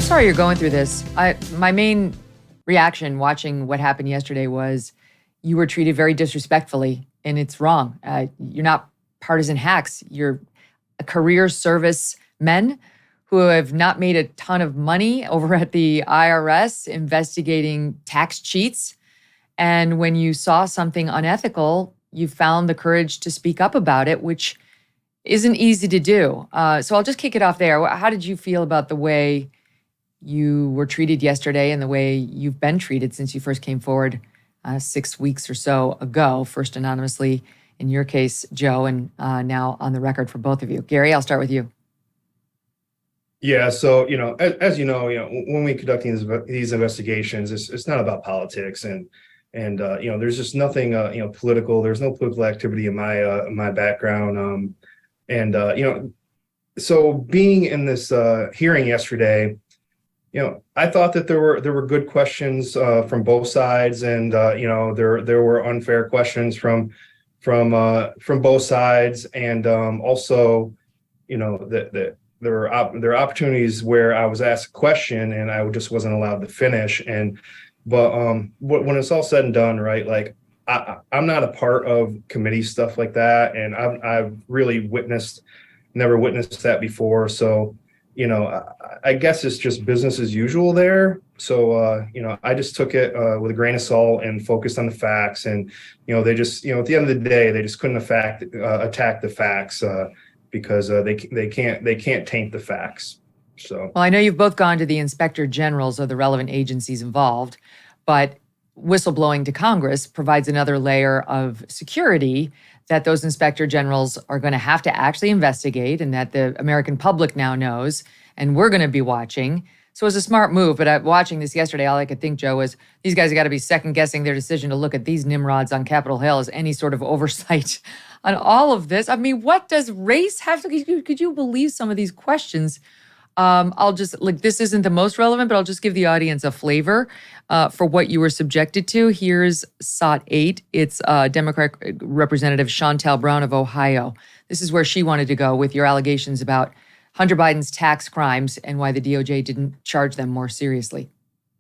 sorry you're going through this. My main reaction watching what happened yesterday was you were treated very disrespectfully, and it's wrong. You're not partisan hacks. You're a career service men who have not made a ton of money over at the IRS investigating tax cheats. And when you saw something unethical, you found the courage to speak up about it, which isn't easy to do. So I'll just kick it off there. How did you feel about the way you were treated yesterday and the way you've been treated since you first came forward 6 weeks or so ago, first anonymously in your case, Joe, and now on the record for both of you? Gary, I'll start with you. Yeah, so as you know, when we conduct these investigations, it's not about politics, and there's just nothing political. There's no political activity in my background, so being in this hearing yesterday, I thought that there were good questions from both sides, and there were unfair questions from both sides, and also that there were opportunities where I was asked a question and I just wasn't allowed to finish. But when it's all said and done, right, like I'm not a part of committee stuff like that, and I've really never witnessed that before. So I guess it's just business as usual there. So I just took it with a grain of salt and focused on the facts. And they just at the end of the day, they just couldn't attack the facts because they can't taint the facts. So, well, I know you've both gone to the inspector generals of the relevant agencies involved, but whistleblowing to Congress provides another layer of security that those inspector generals are going to have to actually investigate, and that the American public now knows, and we're going to be watching. So it was a smart move, but watching this yesterday, all I could think, Joe, was these guys have got to be second-guessing their decision to look at these nimrods on Capitol Hill as any sort of oversight on all of this. I mean, what does race have to... Could you believe some of these questions? I'll just, this isn't the most relevant, but I'll just give the audience a flavor for what you were subjected to. Here's SOT 8. It's Democratic Representative Shontel Brown of Ohio. This is where she wanted to go with your allegations about Hunter Biden's tax crimes and why the DOJ didn't charge them more seriously.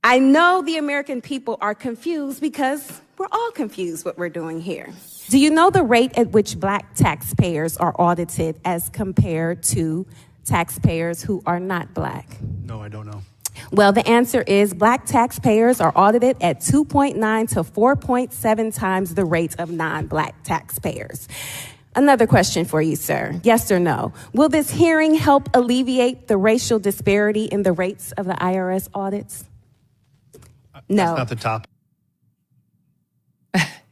I know the American people are confused because we're all confused what we're doing here. Do you know the rate at which Black taxpayers are audited as compared to taxpayers who are not Black? No, I don't know. Well, the answer is Black taxpayers are audited at 2.9 to 4.7 times the rate of non-Black taxpayers. Another question for you, sir. Yes or no? Will this hearing help alleviate the racial disparity in the rates of the IRS audits? No. That's not the topic.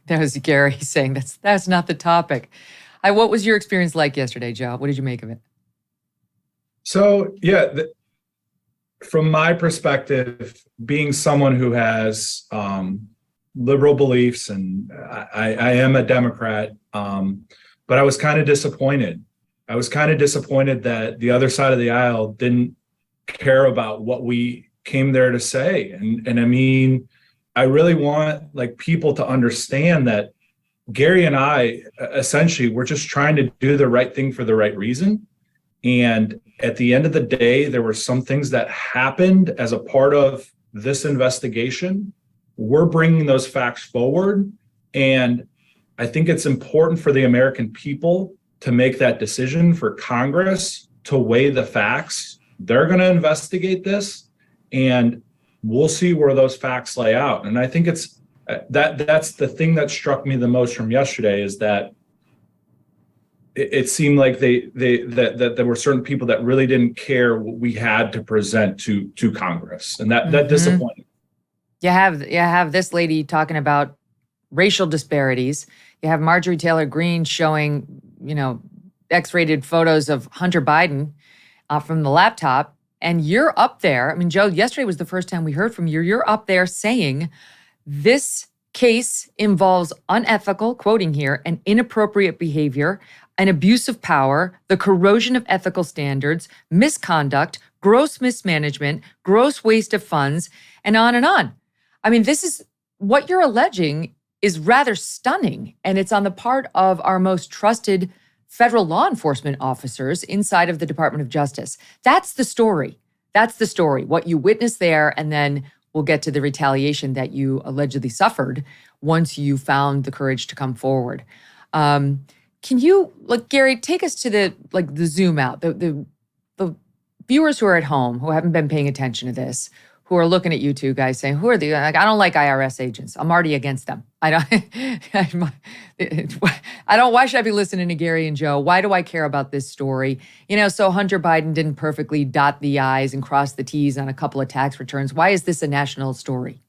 That was Gary saying that's not the topic. What was your experience like yesterday, Joe? What did you make of it? So, from my perspective, being someone who has liberal beliefs, and I am a Democrat, but I was kind of disappointed. I was kind of disappointed that the other side of the aisle didn't care about what we came there to say. And I mean, I really want people to understand that Gary and I, essentially, we're just trying to do the right thing for the right reason. And at the end of the day, there were some things that happened as a part of this investigation. We're bringing those facts forward. And I think it's important for the American people to make that decision, for Congress to weigh the facts. They're going to investigate this, and we'll see where those facts lay out. And I think it's that's the thing that struck me the most from yesterday, is that it seemed like that there were certain people that really didn't care what we had to present to Congress, and that disappointed. You have this lady talking about racial disparities. You have Marjorie Taylor Greene showing, X-rated photos of Hunter Biden from the laptop, and you're up there. I mean, Joe, yesterday was the first time we heard from you. You're up there saying this case involves unethical, quoting here, and inappropriate behavior, an abuse of power, the corrosion of ethical standards, misconduct, gross mismanagement, gross waste of funds, and on and on. I mean, this is what you're alleging is rather stunning, and it's on the part of our most trusted federal law enforcement officers inside of the Department of Justice. That's the story. That's the story, what you witnessed there, and then we'll get to the retaliation that you allegedly suffered once you found the courage to come forward. Can you, Gary, take us to the zoom out, the viewers who are at home who haven't been paying attention to this, who are looking at you two guys saying, who are the, I don't like IRS agents. I'm already against them. Why should I be listening to Gary and Joe? Why do I care about this story? So Hunter Biden didn't perfectly dot the I's and cross the T's on a couple of tax returns. Why is this a national story?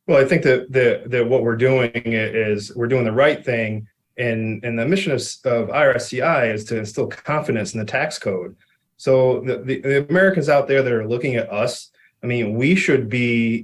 Well, I think that what we're doing is we're doing the right thing. And the mission of IRSCI is to instill confidence in the tax code. So the Americans out there that are looking at us, I mean, we should be,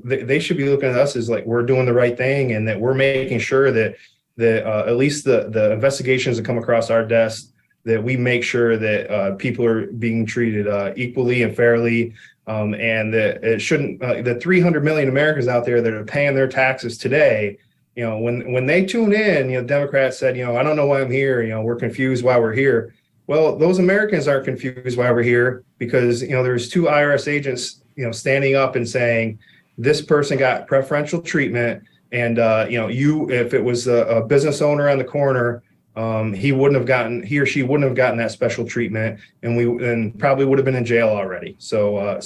they should be looking at us as like we're doing the right thing, and that we're making sure that at least the investigations that come across our desk, that we make sure that people are being treated equally and fairly, and that it shouldn't. The 300 million Americans out there that are paying their taxes today, when they tune in, Democrats said, I don't know why I'm here. We're confused why we're here. Well, those Americans aren't confused why we're here because, there's two IRS agents, standing up and saying this person got preferential treatment. And, if it was a business owner on the corner, he or she wouldn't have gotten that special treatment, and probably would have been in jail already. So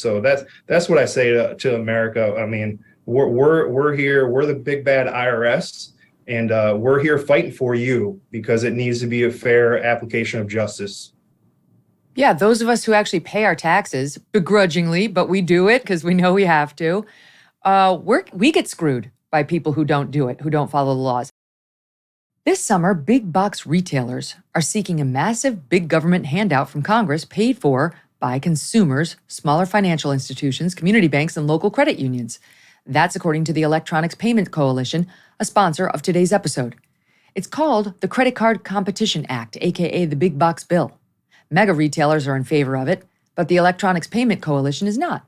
that's what I say to America. I mean, we're here. We're the big bad IRS, and we're here fighting for you because it needs to be a fair application of justice. Yeah, those of us who actually pay our taxes begrudgingly, but we do it because we know we have to. We get screwed by people who don't do it, who don't follow the laws. This summer, big box retailers are seeking a massive big government handout from Congress paid for by consumers, smaller financial institutions, community banks, and local credit unions. That's according to the Electronics Payment Coalition, a sponsor of today's episode. It's called the Credit Card Competition Act, aka the Big Box Bill. Mega retailers are in favor of it, but the Electronics Payment Coalition is not.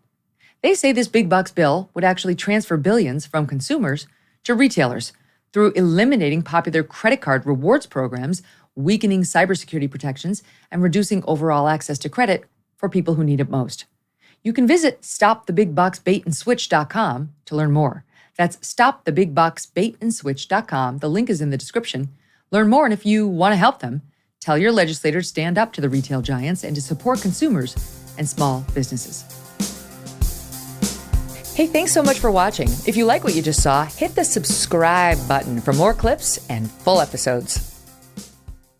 They say this big box bill would actually transfer billions from consumers to retailers through eliminating popular credit card rewards programs, weakening cybersecurity protections, and reducing overall access to credit for people who need it most. You can visit stopthebigboxbaitandSwitch.com to learn more. That's stopthebigboxbaitandSwitch.com. The link is in the description. Learn more, and if you want to help them, tell your legislators to stand up to the retail giants and to support consumers and small businesses. Hey, thanks so much for watching. If you like what you just saw, hit the subscribe button for more clips and full episodes.